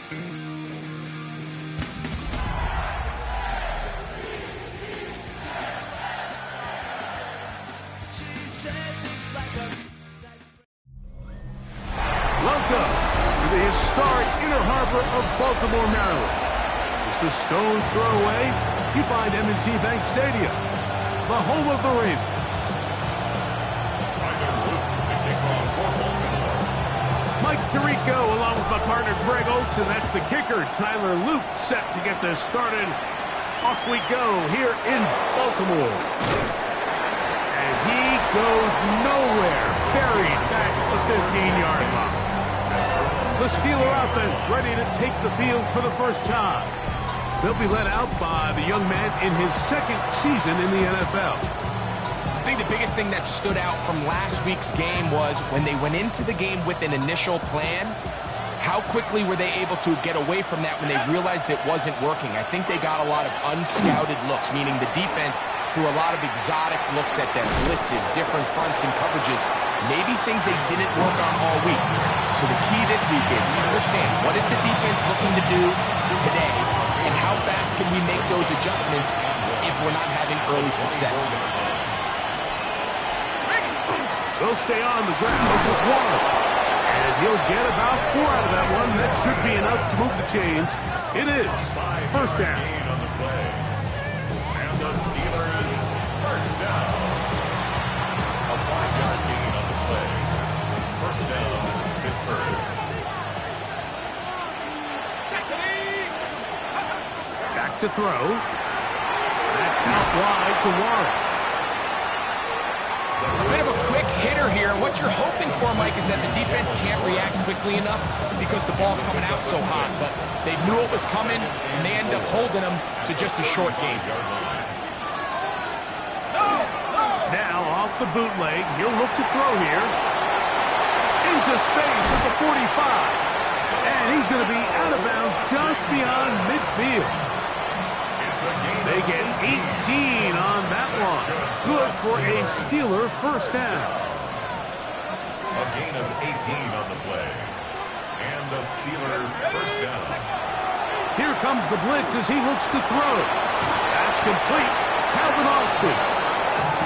Welcome to the historic Inner Harbor of Baltimore, Maryland. Just a stone's throw away, you find M&T Bank Stadium, the home of the Ravens. Mike Tirico along with my partner Greg Oates, and that's the kicker, Tyler Luke, set to get this started. Off we go here in Baltimore. And he goes nowhere, buried back at the 15-yard line. The Steeler offense ready to take the field for the first time. They'll be led out by the young man in his second season in the NFL. I think the biggest thing that stood out from last week's game was when they went into the game with an initial plan, how quickly were they able to get away from that when they realized it wasn't working? I think they got a lot of unscouted looks, meaning the defense threw a lot of exotic looks at them, blitzes, different fronts and coverages, maybe things they didn't work on all week. So the key this week is understand what is the defense looking to do today, and how fast can we make those adjustments if we're not having early success. They'll stay on the ground with Warren. And he'll get about 4 out of that one. That should be enough to move the chains. It is first down. On the play. And the Steelers first down. A 5-yard gain on the play. First down, Pittsburgh. Back to throw. That's out wide to Warren. A bit of a quick hitter here. What you're hoping for, Mike, is that the defense can't react quickly enough because the ball's coming out so hot. But they knew it was coming, and they end up holding them to just a short game. Now off the bootleg. He'll look to throw here. Into space at the 45. And he's going to be out of bounds just beyond midfield. They get 18 on that one. Good for a Steeler first down. A gain of 18 on the play. And the Steeler first down. Here comes the blitz as he looks to throw. That's complete. Calvin Austin.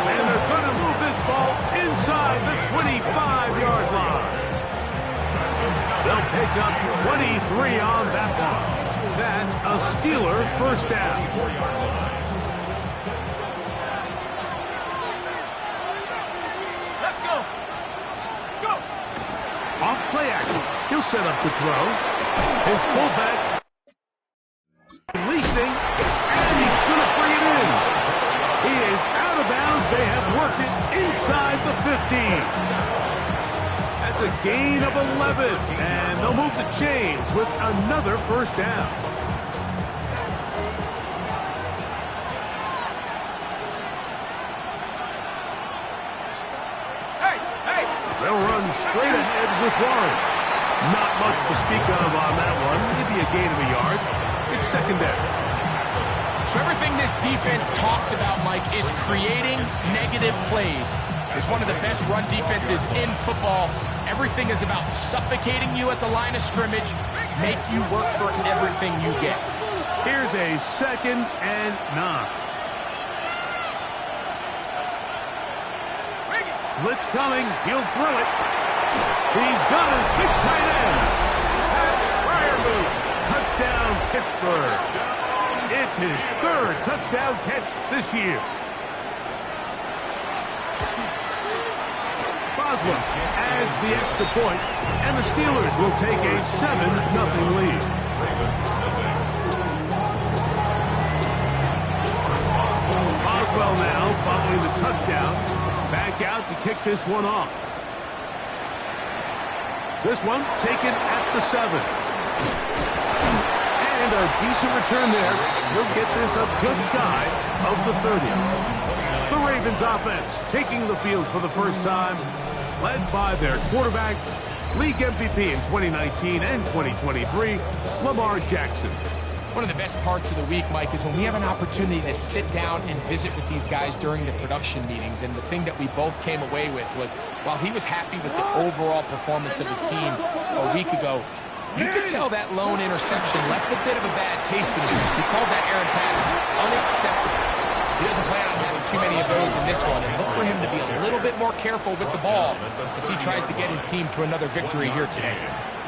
And they're going to move this ball inside the 25-yard line. They'll pick up 23 on that one. That's a Steeler first down. Let's go. Go. Off play action. He'll set up to throw. His fullback releasing, and he's going to bring it in. He is out of bounds. They have worked it inside the 15. That's a gain of 11, and they'll move the chains with another first down. They'll run straight ahead with Warren. Not much to speak of on that one. Maybe a gain of a yard. It's second down. So everything this defense talks about, Mike, is creating negative plays. It's one of the best run defenses in football. Everything is about suffocating you at the line of scrimmage, make you work for everything you get. Here's a 2nd and 9. Blitz coming. He'll throw it. He's got his big tight end. Freiermuth. Touchdown, Pittsburgh. It's his 3rd touchdown catch this year. Boswell adds the extra point, and the Steelers will take a 7-0 lead. Boswell now following the touchdown. Back out to kick this one off. This one taken at the 7. And a decent return there. He'll get this up just shy of the 30. The Ravens offense taking the field for the first time, led by their quarterback, league MVP in 2019 and 2023, Lamar Jackson. One of the best parts of the week, Mike, is when we have an opportunity to sit down and visit with these guys during the production meetings. And the thing that we both came away with was, while he was happy with the overall performance of his team a week ago, You could tell that lone interception left a bit of a bad taste in his mouth. He called that errant pass unacceptable. He doesn't plan on having too many of those in this one, and look for him to be a little bit more careful with the ball as he tries to get his team to another victory here today.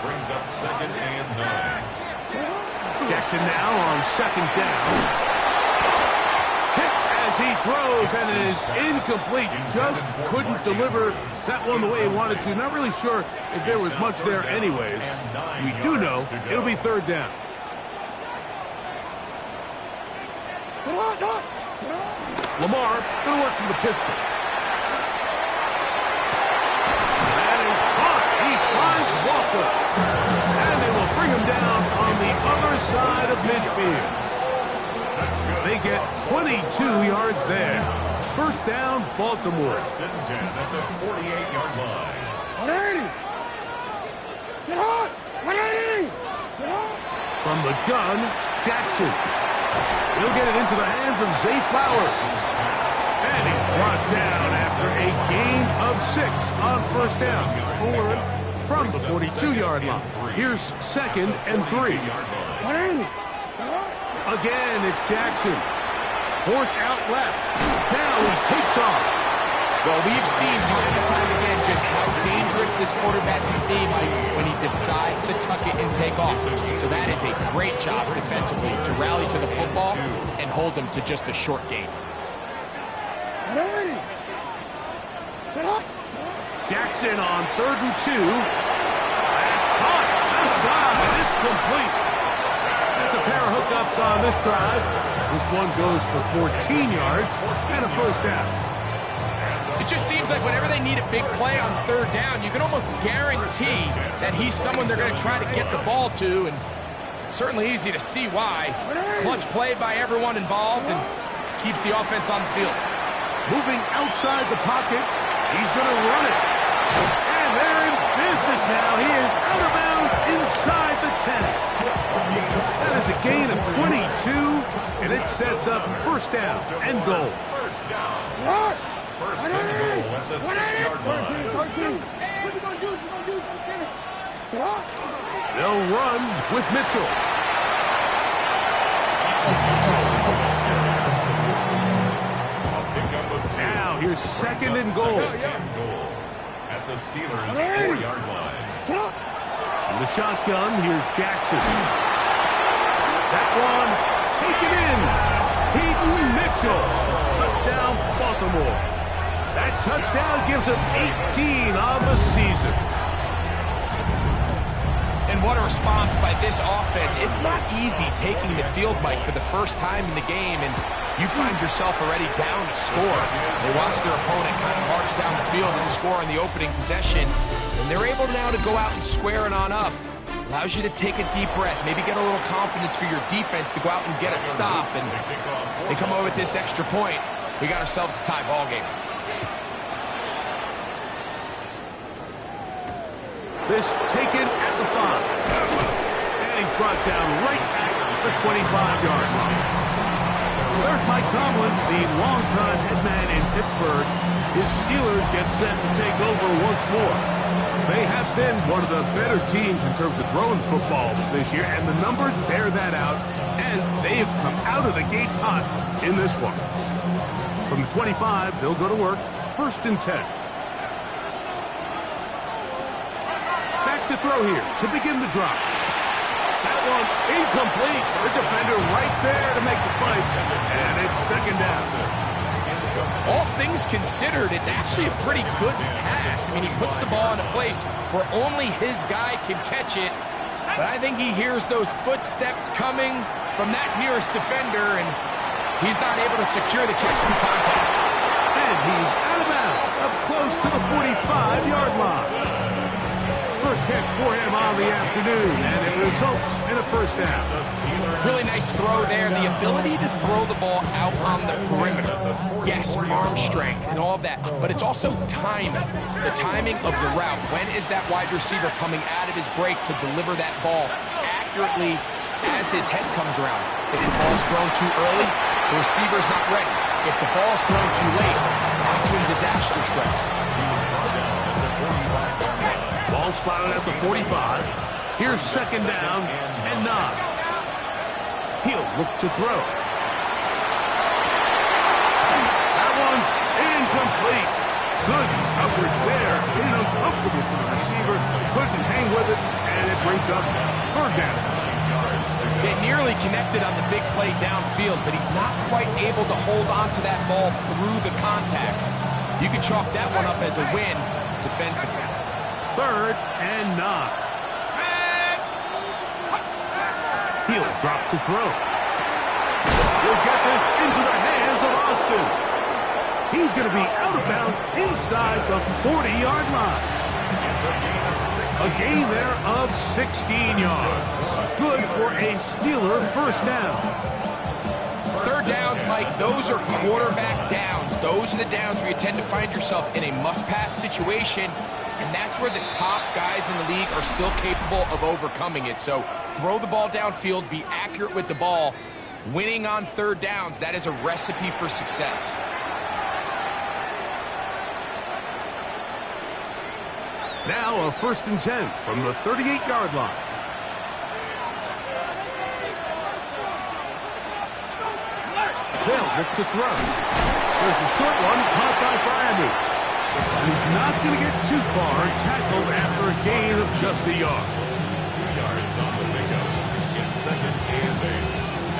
Brings up 2nd and 9. Jackson now on 2nd down. Hit as he throws, and it is incomplete. Just couldn't deliver that one the way he wanted to. Not really sure if there was much there anyways. We do know it'll be 3rd down. Lamar going to work from the pistol. That is caught. He finds Walker. And they will bring him down on the other side of midfield. They get 22 yards there. 1st down, Baltimore. 1st and 10 at the 48-yard line. 180! From the gun, Jackson. He'll get it into the hands of Zay Flowers. And he's brought down after a gain of 6 on 1st down. From the 42-yard line. Here's 2nd and 3. Again, it's Jackson. Forced out left. Now he takes off. Well, we've seen time and time again just how dangerous this quarterback can be when he decides to tuck it and take off. So that is a great job defensively to rally to the football and hold them to just a short gain. Jackson on 3rd and 2. That's caught. Inside. It's complete. That's a pair of hookups on this drive. This one goes for 14 yards and a 1st down. It just seems like whenever they need a big play on 3rd down, you can almost guarantee that he's someone they're going to try to get the ball to, and certainly easy to see why. Clutch play by everyone involved and keeps the offense on the field. Moving outside the pocket, he's going to run it. And they're in business now. He is out of bounds inside the 10. That is a gain of 22, and it sets up 1st down and goal. 1st down. 1st and goal at the 6-yard line. They'll run with Mitchell. Now here's 2nd and goal. 2nd and goal at the Steelers' 4-yard line. In the shotgun, here's Jackson. That one taken in. Peyton Mitchell. Touchdown, Baltimore. That touchdown gives him 18 on the season. And what a response by this offense. It's not easy taking the field, Mike, for the first time in the game, and you find yourself already down to score. They watch their opponent kind of march down the field and score on the opening possession, and they're able now to go out and square it on up. Allows you to take a deep breath, maybe get a little confidence for your defense to go out and get a stop, and they come away with this extra point. We got ourselves a tie ball game. This taken at the 5. And he's brought down right at the 25-yard line. There's Mike Tomlin, the longtime head man in Pittsburgh. His Steelers get set to take over once more. They have been one of the better teams in terms of throwing football this year, and the numbers bear that out, and they have come out of the gates hot in this one. From the 25, they'll go to work, 1st and 10. To throw here to begin the drop. That one incomplete. The defender right there to make the fight, and it's 2nd down. All things considered, it's actually a pretty good pass. I mean, he puts the ball in a place where only his guy can catch it, but I think he hears those footsteps coming from that nearest defender, and he's not able to secure the catch through contact. And he's out of bounds, up close to the 45-yard line. First catch for him on the afternoon, and it results in a 1st down. Really nice throw there. The ability to throw the ball out on the perimeter. Yes, arm strength and all of that, but it's also timing. The timing of the route. When is that wide receiver coming out of his break to deliver that ball accurately as his head comes around? If the ball's thrown too early, the receiver's not ready. If the ball's thrown too late, that's when disaster strikes. Ball spotted at the 45. Here's second down and 9. He'll look to throw. That one's incomplete. Good coverage there. Getting uncomfortable for the receiver. Couldn't hang with it, and it brings up third down. They nearly connected on the big play downfield, but he's not quite able to hold on to that ball through the contact. You can chalk that one up as a win defensively. Third and 9. He'll drop to throw. He'll get this into the hands of Austin. He's going to be out of bounds inside the 40-yard line. A gain there of 16 yards. Good for a Steeler first down. Third downs, Mike, those are quarterback downs. Those are the downs where you tend to find yourself in a must-pass situation, and that's where the top guys in the league are still capable of overcoming it. So throw the ball downfield, be accurate with the ball. Winning on third downs, that is a recipe for success. Now a 1st and 10 from the 38-yard line. They'll look to throw. There's a short one caught by Fryermuth. And he's not going to get too far, tackled after a gain of just a yard. 2 yards on the pickup. It's 2nd and 8.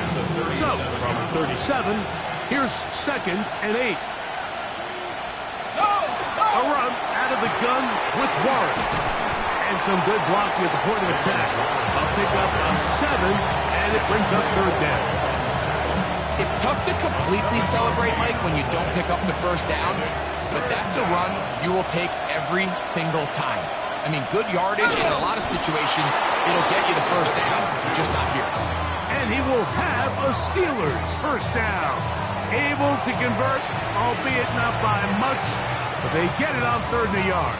At the 37. So, from 37, here's 2nd and 8. A run out of the gun with Warren. And some good blocking at the point of attack. A pickup of 7, and it brings up third down. It's tough to completely celebrate, Mike, when you don't pick up the first down, but that's a run you will take every single time. I mean, good yardage in a lot of situations, it'll get you the first down, just not here. And he will have a Steelers first down. Able to convert, albeit not by much, but they get it on 3rd and a yard.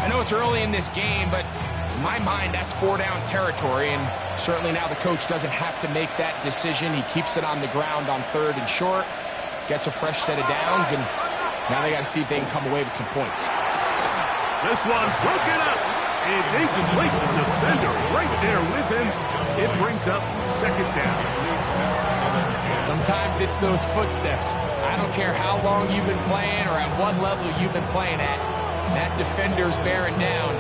I know it's early in this game, but in my mind, that's 4-down territory, and certainly now the coach doesn't have to make that decision. He keeps it on the ground on 3rd and short, gets a fresh set of downs, and now they got to see if they can come away with some points. This one broken up. It's incomplete. The defender right there with him. It brings up 2nd down. Sometimes it's those footsteps. I don't care how long you've been playing or at what level you've been playing at. That defender's bearing down.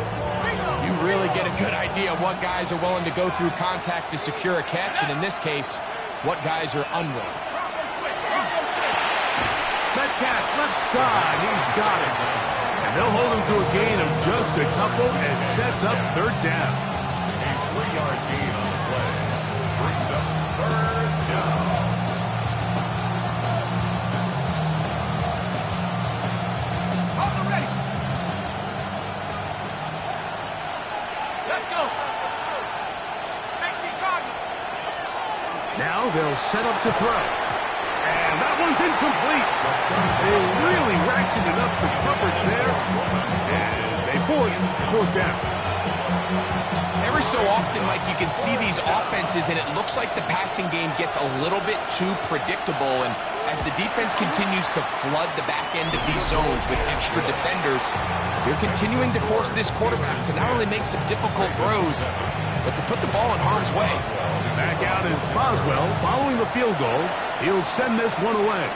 You really get a good idea of what guys are willing to go through contact to secure a catch, and in this case, what guys are unwilling. Metcalf left side. He's got it. And they'll hold him to a gain of just a couple and sets up 3rd down. A 3-yard gain on the play. Brings up 3rd down. Now they'll set up to throw. And that one's incomplete. They really ratcheted up the coverage there. And they force 4th down. Every so often, Mike, you can see these offenses, and it looks like the passing game gets a little bit too predictable. And as the defense continues to flood the back end of these zones with extra defenders, they're continuing to force this quarterback to not only make some difficult throws, but to put the ball in harm's way. Back out is Boswell following the field goal. He'll send this one away.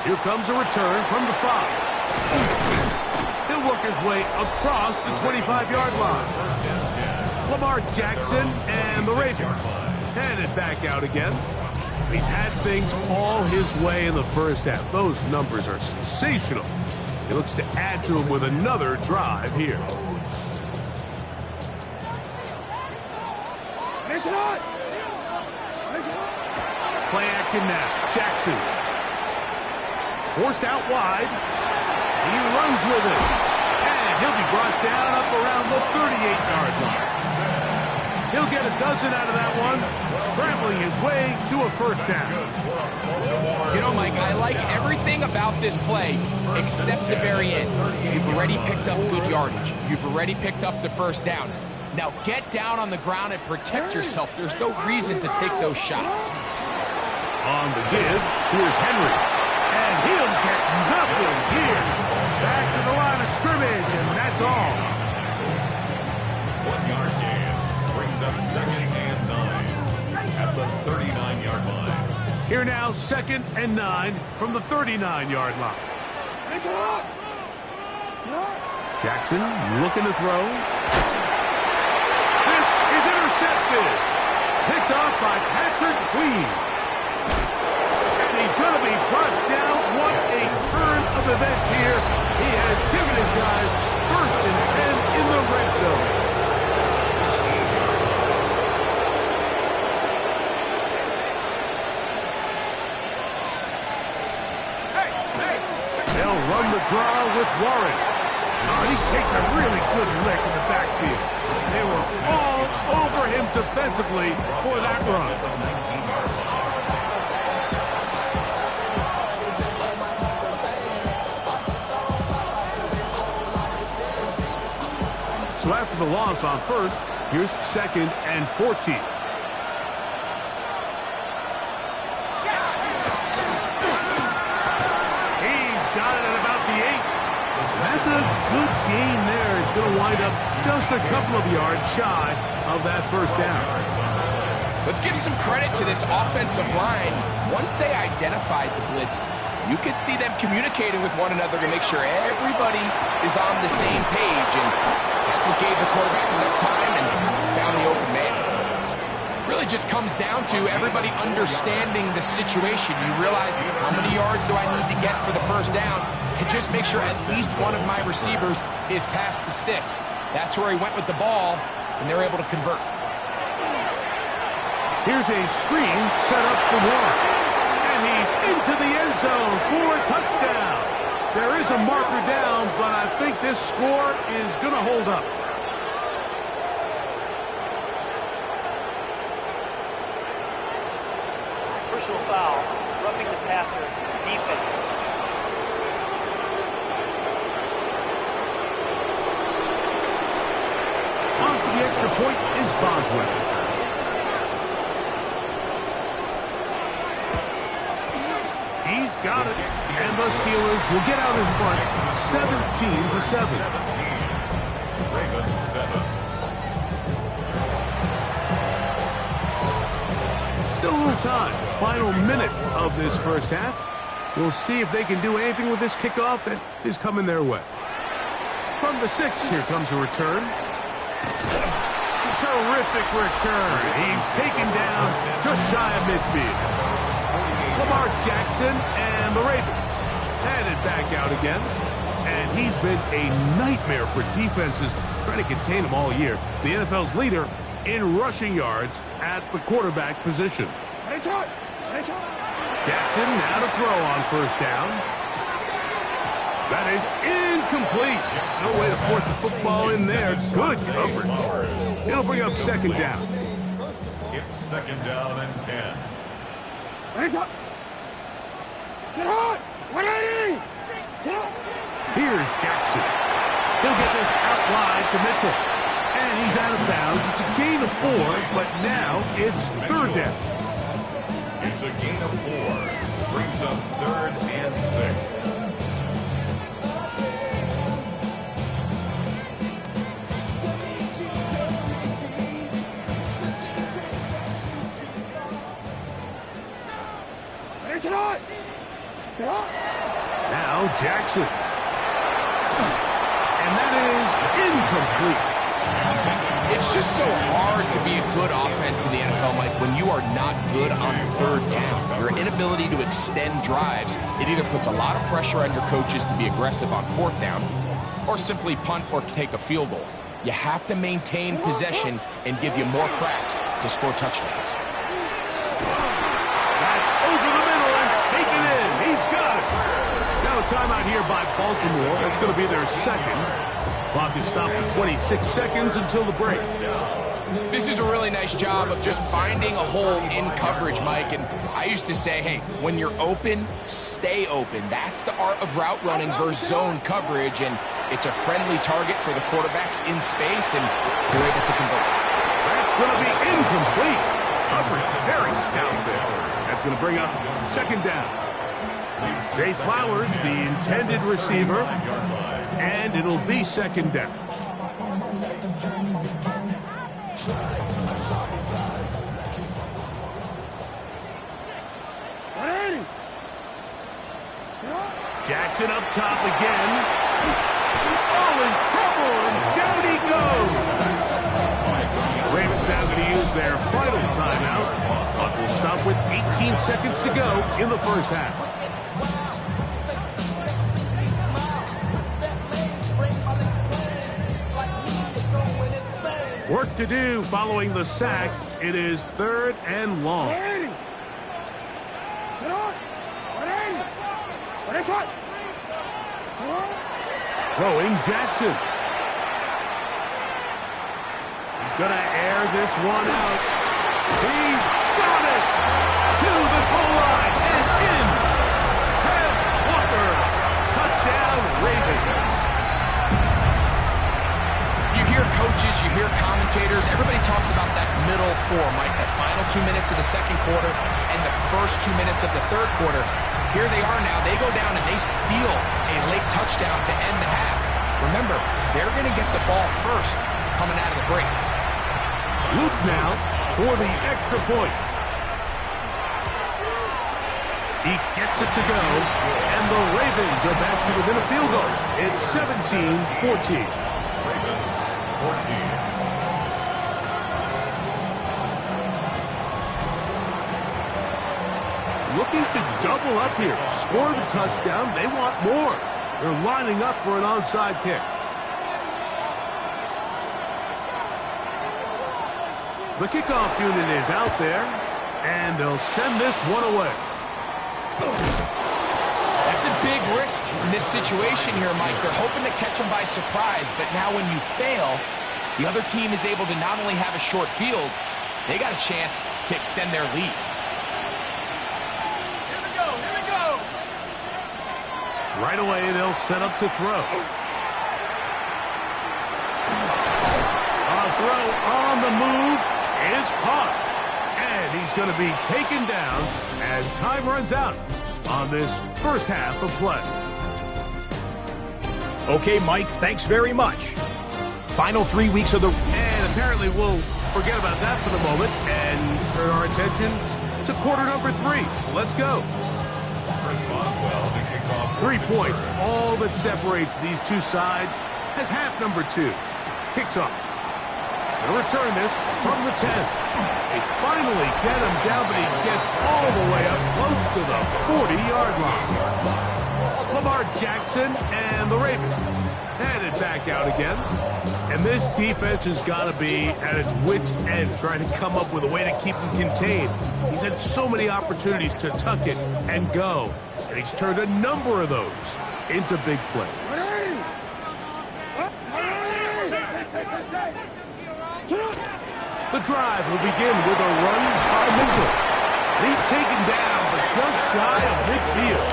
Here comes a return from the 5. He'll work his way across the 25-yard line. Lamar Jackson and the Ravens headed back out again. He's had things all his way in the first half. Those numbers are sensational. He looks to add to them with another drive here. Play action now. Jackson. Forced out wide. He runs with it. And he'll be brought down up around the 38-yard line. He'll get a dozen out of that one, scrambling his way to a first down. You know, Mike, I like everything about this play except the very end. You've already picked up good yardage. You've already picked up the first down. Now get down on the ground and protect yourself. There's no reason to take those shots. On the give, here's Henry. And he'll get nothing here. Back to the line of scrimmage, and that's all. Here now, 2nd and 9 from the 39-yard line. Jackson looking to throw. This is intercepted. Picked off by Patrick Queen. And he's going to be brought down. What a turn of events here. He has given his guys 1st and 10 in the red zone. They'll run the draw with Warren. Oh, he takes a really good lick in the backfield. They were all over him defensively for that run. So after the loss on 1st, here's 2nd and 14. That's a good gain there. It's going to wind up just a couple of yards shy of that 1st down. Let's give some credit to this offensive line. Once they identified the blitz, you could see them communicating with one another to make sure everybody is on the same page. And that's what gave the quarterback enough time and found the open man. Really just comes down to everybody understanding the situation. You realize how many yards do I need to get for the 1st down, and just make sure at least one of my receivers is past the sticks. That's where he went with the ball, and they're able to convert. Here's a screen set up for Warren, and he's into the end zone for a touchdown. There is a marker down, but I think this score is going to hold up. Personal foul, roughing the passer, defense. On for the extra point is Boswell. He's got it, and the Steelers will get out in front, 17-7. Ravens 7. Still a little time. Final minute of this 1st half. We'll see if they can do anything with this kickoff that is coming their way. From the 6, here comes a return. Terrific return. He's taken down just shy of midfield. Lamar Jackson and the Ravens headed back out again. And he's been a nightmare for defenses trying to contain him all year. The NFL's leader in rushing yards at the quarterback position. Jackson now to throw on 1st down. That is incomplete. No way to force the football in there. Good coverage. It'll bring up 2nd down. It's 2nd down and 10. Here's Jackson. He'll get this out wide to Mitchell. And he's out of bounds. It's a gain of 4, but now it's 3rd down. It's a gain of 4. Brings up 3rd and 6. Now Jackson. And that is incomplete. It's just so hard to be a good offense in the NFL, Mike, when you are not good on 3rd down. Your inability to extend drives, it either puts a lot of pressure on your coaches to be aggressive on 4th down or simply punt or take a field goal. You have to maintain possession and give you more cracks to score touchdowns. That's over the middle and taken in. He's got it. Now a timeout here by Baltimore. That's going to be their 2nd. Clock is stopped at 26 seconds until the break. This is a really nice job of just finding a hole in coverage, Mike. And I used to say, hey, when you're open, stay open. That's the art of route running versus zone coverage. And it's a friendly target for the quarterback in space, and you're able to convert. That's going to be incomplete. Coverage very stout there. That's going to bring up 2nd down. Zay Flowers, the intended receiver, and it'll be 2nd down. Action up top again. Oh, in trouble, and down he goes. Ravens now going to use their final timeout. Clock will stop with 18 seconds to go in the first half. Work to do following the sack. It is 3rd and long. Throwing Jackson. He's going to air this one out. He's got it! To the goal line and in. Has Walker. Touchdown, Ravens. You hear coaches, you hear commentators, everybody talks about that middle four, Mike, the final 2 minutes of the second quarter and the first 2 minutes of the third quarter. Here they are now. They go down and they steal a late touchdown to end the half. Remember, they're going to get the ball first coming out of the break. Luke now for the extra point. He gets it to go, and the Ravens are back to within a field goal. It's 17-14. Ravens 14. Looking to double up here. Score the touchdown. They want more. They're lining up for an onside kick. The kickoff unit is out there, and they'll send this one away. That's a big risk in this situation here, Mike. They're hoping to catch them by surprise, but now when you fail, the other team is able to not only have a short field, they got a chance to extend their lead. Right away, they'll set up to throw. A throw on the move is caught. And he's going to be taken down as time runs out on this first half of play. Okay, Mike, thanks very much. Final 3 weeks of the... And apparently we'll forget about that for the moment and turn our attention to quarter number 3. Let's go. Chris Boswell to kick off. 3 points, all that separates these two sides, as half number 2 kicks off. They'll return this from the 10th. They finally get him down, but he gets all the way up close to the 40-yard line. Lamar Jackson and the Ravens headed back out again. And this defense has got to be at its wits' end, trying to come up with a way to keep him contained. He's had so many opportunities to tuck it and go, and he's turned a number of those into big plays. The drive will begin with a run by Mitchell. He's taken down, but just shy of midfield.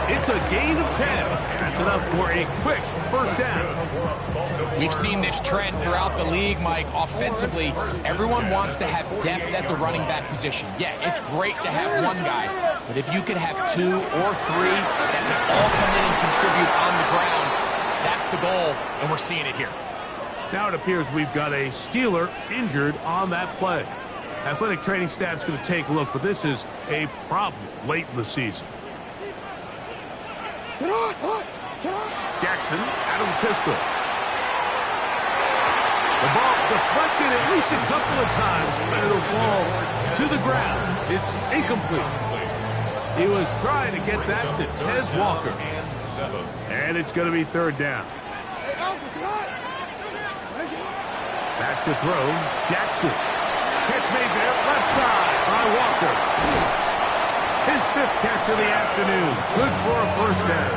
It's a gain of 10. That's enough for a quick first down. We've seen this trend throughout the league, Mike. Offensively, everyone wants to have depth at the running back position. Yeah, it's great to have one guy, but if you could have 2 or 3 that can all come in and contribute on the ground, that's the goal, and we're seeing it here. Now it appears we've got a Steeler injured on that play. Athletic training staff's going to take a look, but this is a problem late in the season. Jackson out of the pistol. The ball deflected at least a couple of times, but it'll fall to the ground. It's incomplete. He was trying to get that to Tez Walker. And it's going to be third down. Back to throw, Jackson. Catch made there, left side by Walker. His 5th catch of the afternoon. Good for a first down.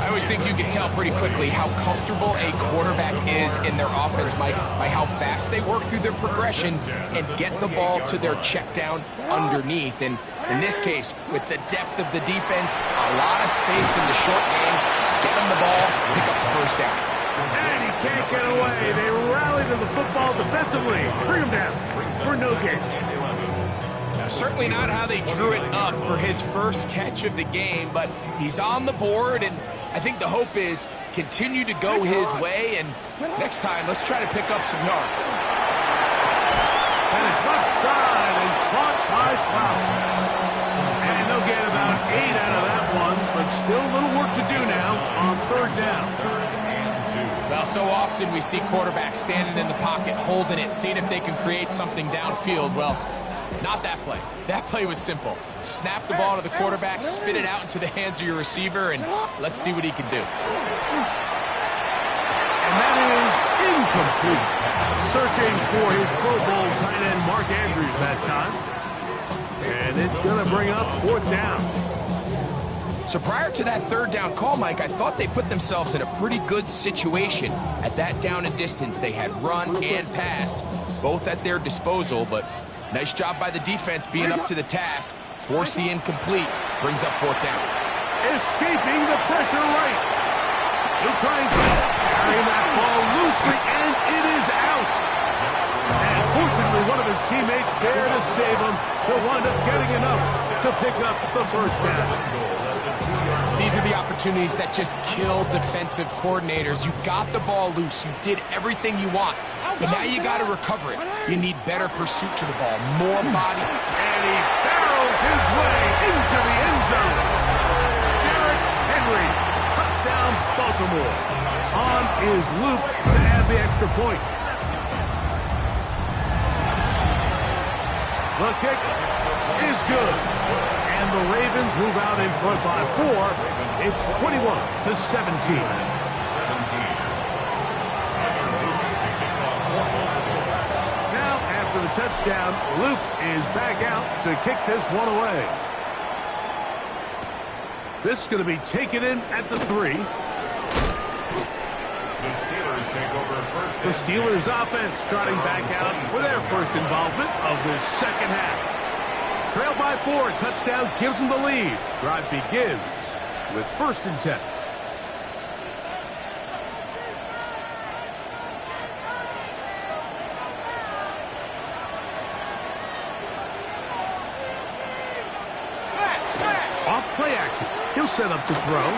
I always think you can tell pretty quickly how comfortable a quarterback is in their offense, Mike, by how fast they work through their progression and get the ball to their check down underneath. And in this case, with the depth of the defense, a lot of space in the short game, get them the ball, pick up the first down. And he can't get away. They rally to the football defensively. Bring him down for no gain. Certainly not how they drew it up for his first catch of the game, but he's on the board, and I think the hope is continue to go his way, and next time, let's try to pick up some yards. And it's left side and caught by Fowler. And they'll get about 8 out of that one, but Still a little work to do now on third down. Well, so often we see quarterbacks standing in the pocket, holding it, seeing if they can create something downfield. Well, not that play. That play was simple. Snap the ball to the quarterback, spit it out into the hands of your receiver, and let's see what he can do. And that is incomplete. Searching for his Pro Bowl tight end Mark Andrews that time. And it's going to bring up fourth down. So prior to that third down call, Mike, I thought they put themselves in a pretty good situation. At that down and distance, they had run and pass, both at their disposal, but nice job by the defense being up to the task. Force the incomplete, brings up fourth down. Escaping the pressure right. He'll try and carry that ball loosely, and it is out. And fortunately, one of his teammates there to save him. He'll wind up getting enough to pick up the first down. These are the opportunities that just kill defensive coordinators. You got the ball loose. You did everything you want. But now you got to recover it. You need better pursuit to the ball, more body. And he barrels his way into the end zone. Derrick Henry, touchdown Baltimore. On is Luke to add the extra point. The kick is good. And the Ravens move out in front by 4. It's 21-17. Now, after the touchdown, Luke is back out to kick this one away. This is going to be taken in at the 3. The Steelers take over first. The Steelers offense trotting back out for their first involvement of this second half. Trail by 4, touchdown gives them the lead. Drive begins with 1st and 10. Off play action. He'll set up to throw.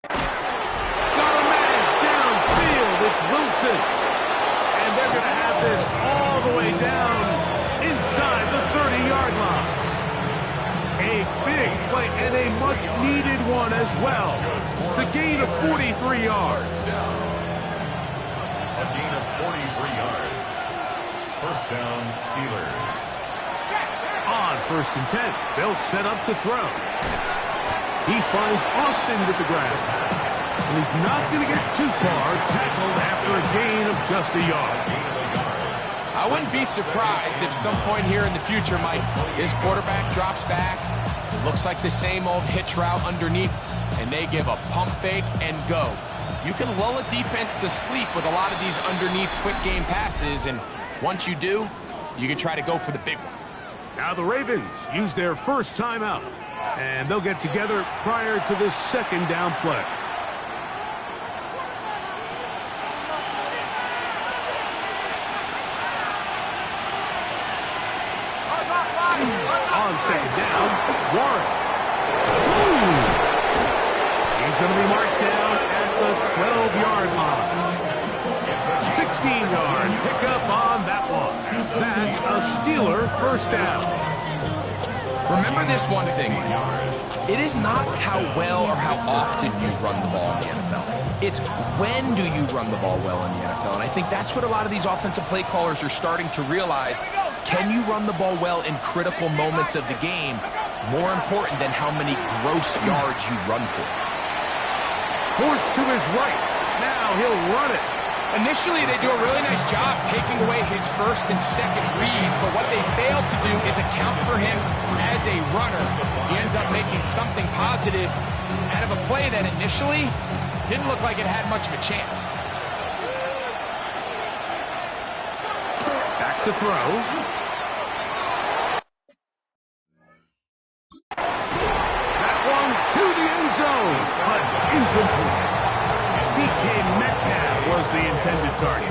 Got a man downfield. It's Wilson. And they're going to have this all the way down inside the 30-yard line. A big play and a much-needed one as well to gain of 43 yards. A gain of 43 yards. First down, Steelers. On 1st and 10, they'll set up to throw. He finds Austin with the grab. And he's not going to get too far, tackled after a gain of just a yard. I wouldn't be surprised if some point here in the future, Mike, this quarterback drops back, looks like the same old hitch route underneath, and they give a pump fake and go. You can lull a defense to sleep with a lot of these underneath quick game passes, and once you do, you can try to go for the big one. Now the Ravens use their first timeout, and they'll get together prior to this second down play. On second down, Warren. He's going to be marked down at the 12-yard line. 16-yard pickup on that one. That's a Steeler first down. Remember this one thing. It is not how well or how often you run the ball in the NFL. It's when do you run the ball well in the NFL. And I think that's what a lot of these offensive play callers are starting to realize. Can you run the ball well in critical moments of the game? More important than how many gross yards you run for. Forced to his right. Now he'll run it. Initially, they do a really nice job taking away his first and second read, but what they failed to do is account for him as a runner. He ends up making something positive out of a play that initially didn't look like it had much of a chance. Back to throw. That one to the end zone, but incomplete. DK Metcalf was the intended target.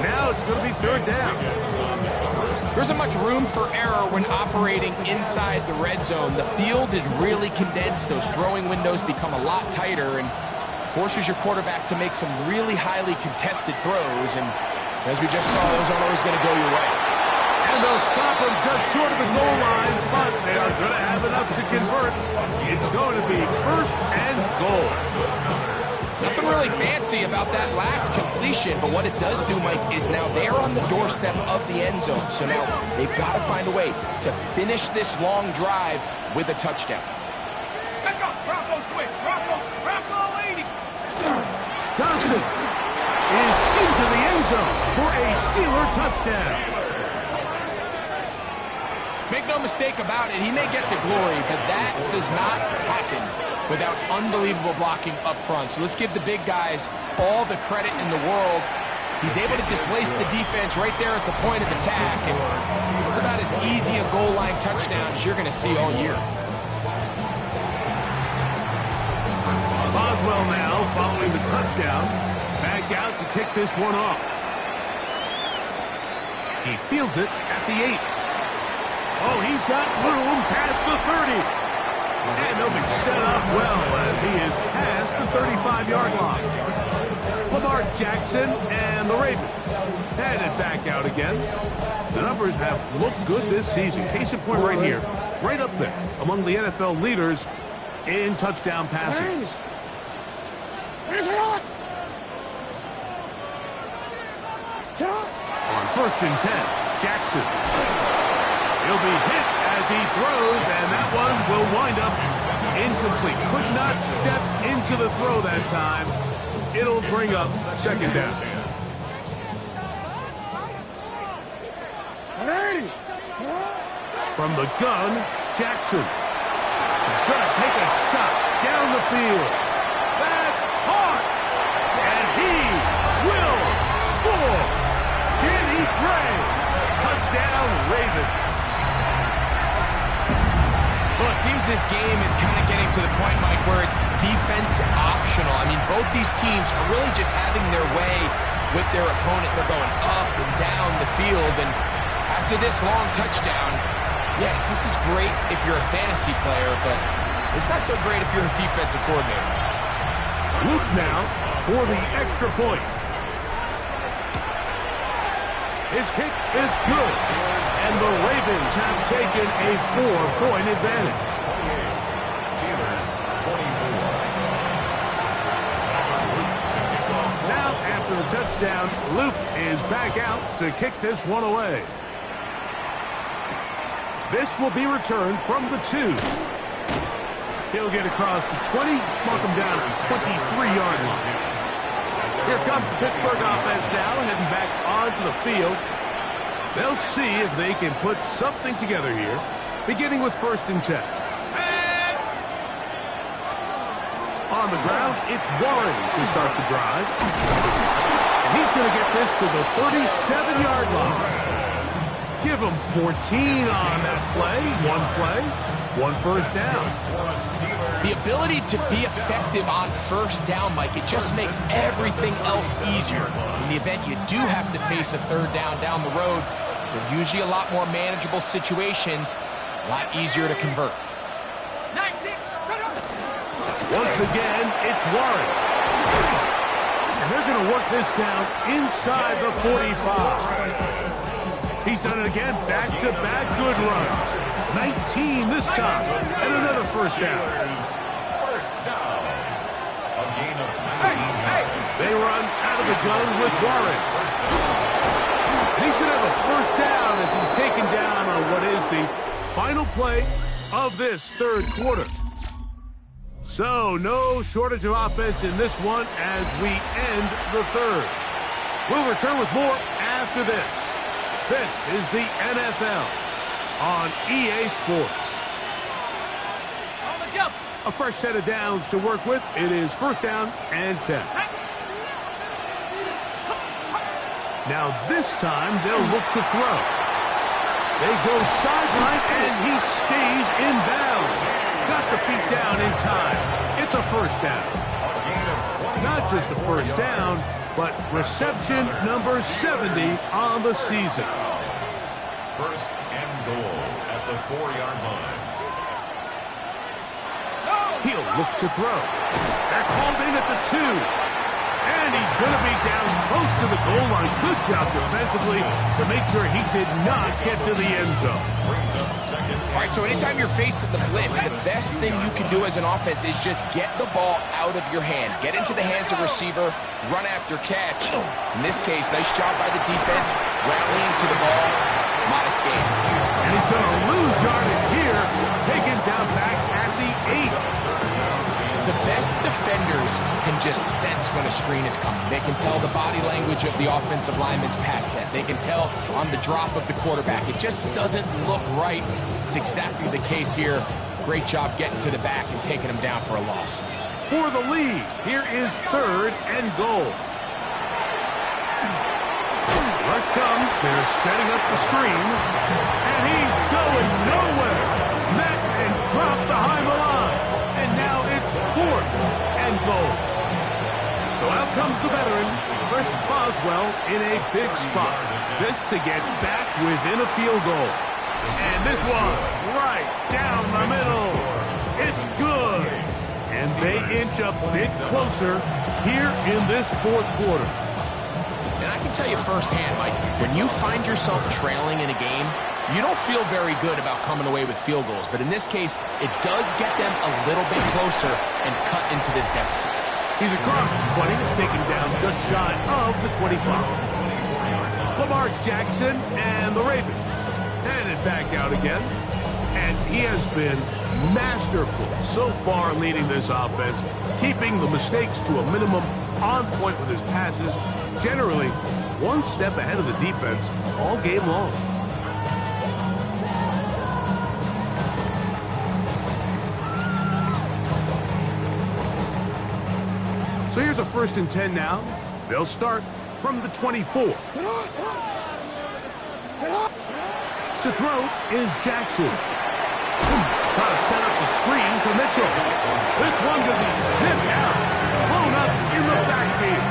Now it's going to be third down. There isn't much room for error when operating inside the red zone. The field is really condensed. Those throwing windows become a lot tighter and forces your quarterback to make some really highly contested throws. And as we just saw, those aren't always going to go your way. And they'll stop him just short of the goal line, but they are going to have enough to convert. It's going to be first and goal. Nothing really fancy about that last completion, but what it does do, Mike, is now they're on the doorstep of the end zone. So now they've got to find a way to finish this long drive with a touchdown. Check up. Bronco switch. Bronco 80. Johnson is into the end zone for a Steeler touchdown. Make no mistake about it, he may get the glory, but that does not happen without unbelievable blocking up front. So let's give the big guys all the credit in the world. He's able to displace the defense right there at the point of attack, and it's about as easy a goal line touchdown as you're going to see all year. Boswell now following the touchdown. Back out to kick this one off. He fields it at the 8. Oh, he's got room past the 30. And they'll be set up well as he is past the 35-yard line. Lamar Jackson and the Ravens headed back out again. The numbers have looked good this season. Case in point right here. Right up there among the NFL leaders in touchdown passing. On 1st and 10, Jackson. He'll be hit as he throws, and that one will wind up incomplete. Could not step into the throw that time. It'll bring up second down. From the gun, Jackson. He's going to take a shot down the field. That's hard. And he will score. Kenny Gray. Touchdown, Ravens. Well, it seems this game is kind of getting to the point, Mike, where it's defense optional. I mean, both these teams are really just having their way with their opponent. They're going up and down the field, and after this long touchdown, yes, this is great if you're a fantasy player, but it's not so great if you're a defensive coordinator. Luke now for the extra point. His kick is good, and the Ravens have taken a 4-point advantage. Steelers 24. Now, after the touchdown, Luke is back out to kick this one away. This will be returned from the 2. He'll get across the 20, mark him down at the 23-yard line. Here comes the Pittsburgh offense now, heading back onto the field. They'll see if they can put something together here, beginning with 1st and 10. On the ground, it's Warren to start the drive. And he's going to get this to the 37-yard line. Give him 14 on that play. One first down. The ability to be effective on first down, Mike, it just makes everything else easier. In the event you do have to face a third down the road, they're usually a lot more manageable situations, a lot easier to convert. 19. Once again, it's Warren. And they're going to work this down inside the 45. He's done it again, back-to-back good runs. 19 this time, and another first down. First down. A gain of 19. They run out of the gun with Warren. And he's going to have a first down as he's taken down on what is the final play of this third quarter. So, no shortage of offense in this one as we end the third. We'll return with more after this. This is the NFL on EA Sports. A fresh set of downs to work with. It is 1st down and 10. Now this time they'll look to throw. They go sideline and he stays in bounds. Got the feet down in time. It's a first down. Not just a first down, but reception number 70 on the season. First and goal at the 4-yard line. He'll look to throw. They're called in at the 2. And he's going to be down close to the goal line. Good job defensively to make sure he did not get to the end zone. All right, so anytime you're facing the blitz, the best thing you can do as an offense is just get the ball out of your hand. Get into the hands of receiver, run after catch. In this case, nice job by the defense, rallying to the ball. Modest gain. And he's going to lose yardage here, taken down back at the 8. The best defenders can just sense when a screen is coming. They can tell the body language of the offensive lineman's pass set. They can tell on the drop of the quarterback. It just doesn't look right. It's exactly the case here. Great job getting to the back and taking him down for a loss. For the lead, here is 3rd and goal. Rush comes, they're setting up the screen, and he's going nowhere. Met and dropped behind the line, and now it's 4th and goal. So out comes the veteran, Chris Boswell, in a big spot. This to get back within a field goal. And this one, right down the middle. It's good. And they inch a bit closer here in this 4th quarter. And I can tell you firsthand, Mike, when you find yourself trailing in a game, you don't feel very good about coming away with field goals. But in this case, it does get them a little bit closer and cut into this deficit. He's across the 20, taken down just shy of the 25. Lamar Jackson and the Ravens. Handed back out again. And he has been masterful so far leading this offense, keeping the mistakes to a minimum, on point with his passes, generally one step ahead of the defense all game long. So here's a 1st and 10 now. They'll start from the 24. To throw is Jackson. Try to set up the screen to Mitchell. This one could be sniffed out. Blown up in the backfield.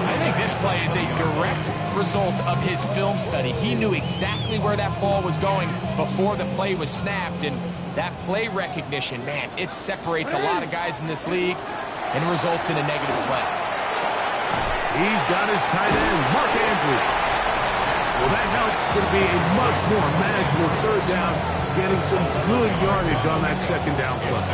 I think this play is a direct result of his film study. He knew exactly where that ball was going before the play was snapped. And that play recognition, man, it separates a lot of guys in this league and results in a negative play. He's got his tight end, Mark Andrews. Well, that helps to be a much more manageable 3rd down, getting some good yardage on that 2nd down play.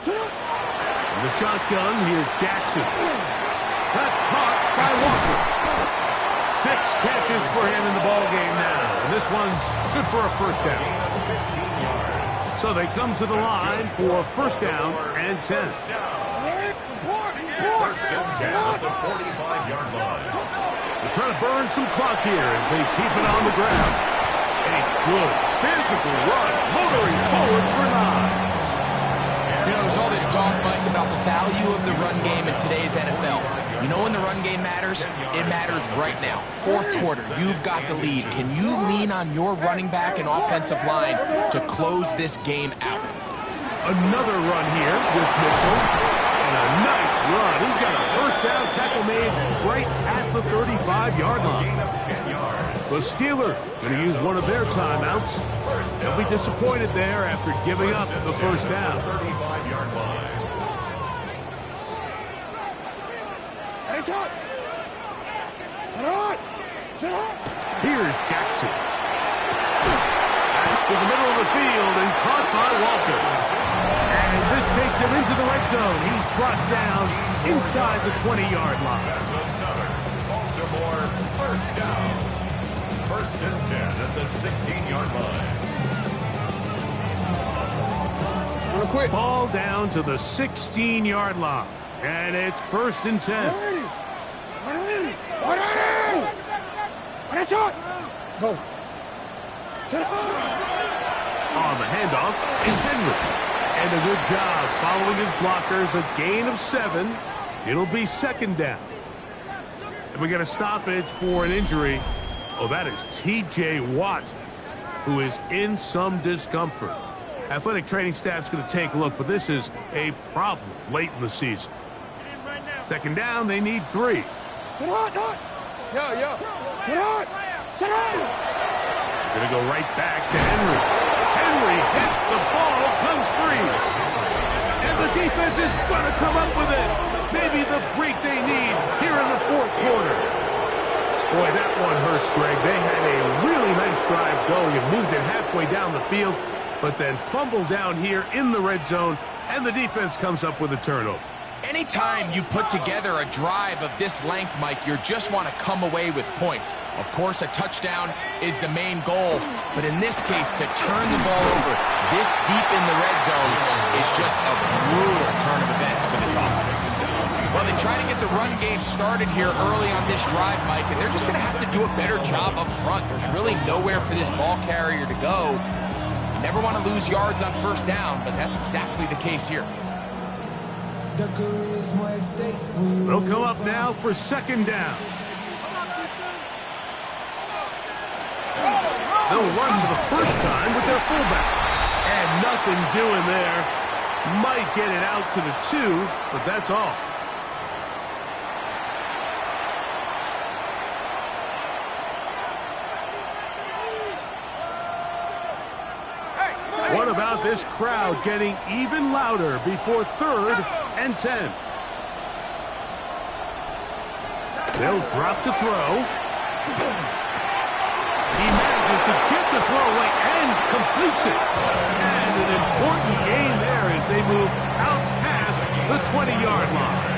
In the shotgun, here's Jackson. That's caught by Walker. 6 catches for him in the ball game now. And this one's good for a 1st down. So they come to the line for 1st down and 10. 1st and 10 at the 45-yard line. They're trying to burn some clock here as they keep it on the ground. A good physical run, motoring forward for 9. You know, there's all this talk, Mike, about the value of the run game in today's NFL. You know when the run game matters? It matters right now. 4th quarter, you've got the lead. Can you lean on your running back and offensive line to close this game out? Another run here with Mitchell. And a nice run. He's got a 1st down tackle made right at the 35-yard line. The Steelers going to use one of their timeouts. They'll be disappointed there after giving up the 1st down. 35-yard line. Here's Jackson. Pass to the middle of the field and caught by Walker. And this takes him into the red zone. He's brought down inside the 20-yard line. That's another Baltimore 1st down. 1st and 10 at the 16-yard line. Real quick. Ball down to the 16-yard line. And it's 1st and 10. Go. On the handoff is Henry. And a good job following his blockers. A gain of 7. It'll be 2nd down. And we got a stoppage for an injury. Oh, that is T.J. Watt, who is in some discomfort. Athletic training staff's going to take a look, but this is a problem late in the season. 2nd down, they need 3. Gonna go right back to Henry. Henry hit the ball, comes free. And the defense is gonna come up with it. Maybe the break they need here in the fourth quarter. Boy, that one hurts, Greg. They had a really nice drive going and moved it halfway down the field, but then fumbled down here in the red zone, and the defense comes up with a turnover. Anytime you put together a drive of this length, Mike, you just want to come away with points. Of course, a touchdown is the main goal, but in this case, to turn the ball over this deep in the red zone is just a brutal turn of events for this offense. Well, they try to get the run game started here early on this drive, Mike, and they're just going to have to do a better job up front. There's really nowhere for this ball carrier to go. You never want to lose yards on first down, but that's exactly the case here. They'll come up now for second down. They'll run for the first time with their fullback. And nothing doing there. Might get it out to the 2, but that's all. What about this crowd getting even louder before 3rd and 10? They'll drop to throw. He manages to get the throw away and completes it. And an important gain there as they move out past the 20-yard line.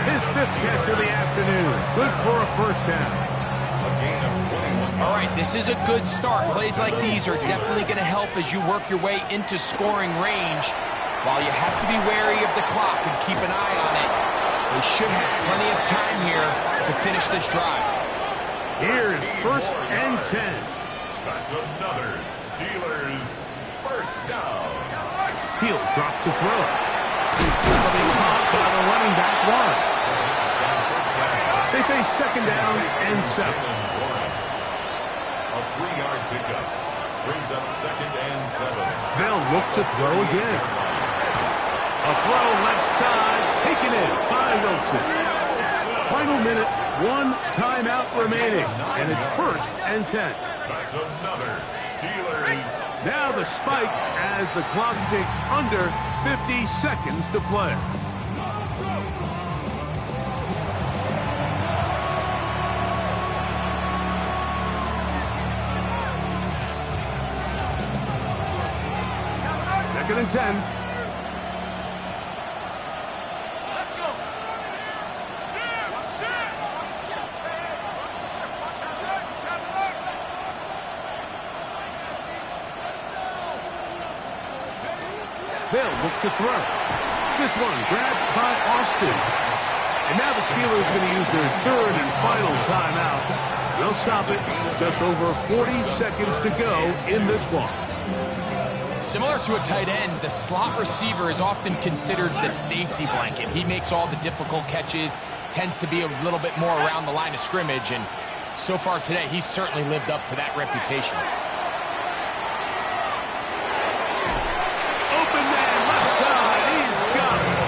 His 5th catch of the afternoon. Good for a first down. All right, this is a good start. Plays like these are definitely going to help as you work your way into scoring range. While you have to be wary of the clock and keep an eye on it, they should have plenty of time here to finish this drive. Here's 1st and 10. That's another Steelers first down. He'll drop to throw. Coming caught by the running back one. They face second down and 7. A 3-yard pickup brings up 2nd and 7. They'll look to throw again. A throw left side, taken in by Wilson. Final minute, 1 timeout remaining, and it's 1st and 10. That's another Steelers. Now the spike as the clock takes under 50 seconds to play. Second and 10. They'll look to throw. This one grabbed by Austin. And now the Steelers are going to use their 3rd and final timeout. They'll stop it. Just over 40 seconds to go in this one. Similar to a tight end, the slot receiver is often considered the safety blanket. He makes all the difficult catches, tends to be a little bit more around the line of scrimmage, and so far today, he's certainly lived up to that reputation. Open man, left side, he's got it.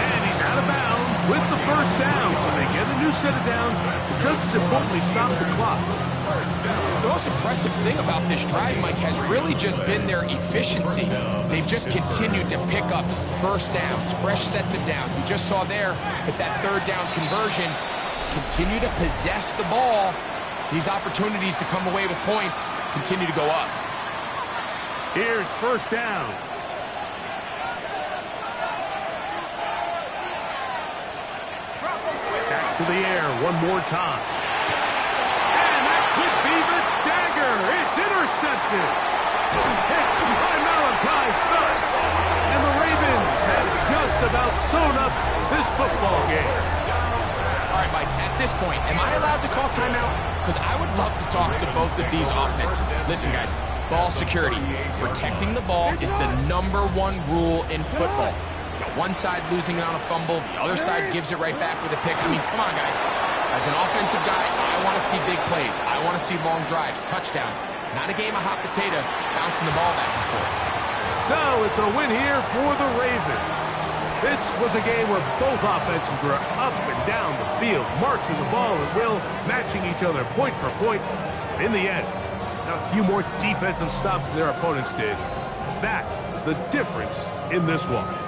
And he's out of bounds with the first down, so they get a new set of downs, just as importantly, stop the clock. The most impressive thing about this drive, Mike, has really just been their efficiency. They've just continued to pick up first downs, fresh sets of downs. We just saw there with that 3rd down conversion, continue to possess the ball. These opportunities to come away with points continue to go up. Here's 1st down. Back to the air one more time. It's intercepted. Hit by Malachi Starks. And the Ravens have just about sewn up this football game. All right, Mike, at this point, am I allowed to call timeout? Because I would love to talk to both of these offenses. Listen, guys, ball security. Protecting the ball is the #1 rule in football. You got one side losing it on a fumble, the other side gives it right back with a pick. I mean, come on, guys. As an offensive guy, I want to see big plays. I want to see long drives, touchdowns. Not a game of hot potato, bouncing the ball back and forth. So it's a win here for the Ravens. This was a game where both offenses were up and down the field, marching the ball at will, matching each other point for point. In the end, got a few more defensive stops than their opponents did. That was the difference in this one.